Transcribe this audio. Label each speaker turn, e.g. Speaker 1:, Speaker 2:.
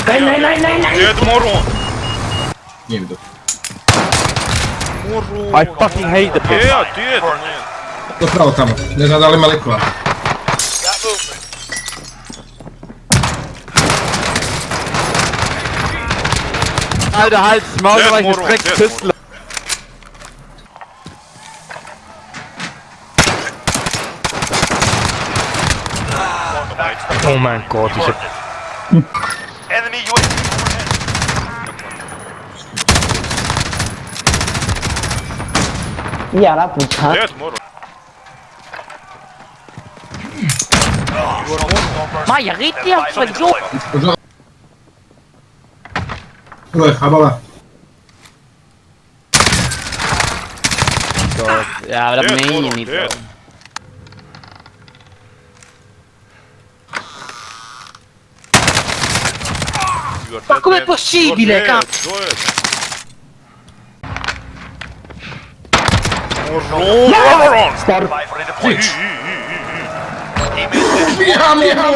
Speaker 1: Nej!
Speaker 2: Dead moron!
Speaker 3: Nije mi dobro.
Speaker 2: Moron!
Speaker 1: I fucking hate the pit.
Speaker 2: Ja, dead!
Speaker 3: To pravo tamo. Ne znam da li ima likova.
Speaker 1: Alter, halt, Maul,
Speaker 2: Dead
Speaker 1: weil ich
Speaker 2: moron,
Speaker 1: eine Dreck
Speaker 2: dead
Speaker 1: Pistole. Oh mein Gott, ich hab...
Speaker 4: Enemy UAV overhead.
Speaker 5: Jävla puttana.
Speaker 2: Dead moron!
Speaker 5: Maja, red dir auf so Idiot!
Speaker 3: Prvo je habala.
Speaker 5: Jävla
Speaker 2: Dead moron,
Speaker 5: mini bro.
Speaker 2: dead!
Speaker 5: Ma com'è possibile,
Speaker 2: cazzo? Moron!
Speaker 5: Star...
Speaker 4: Five for redeployment.
Speaker 3: Miha!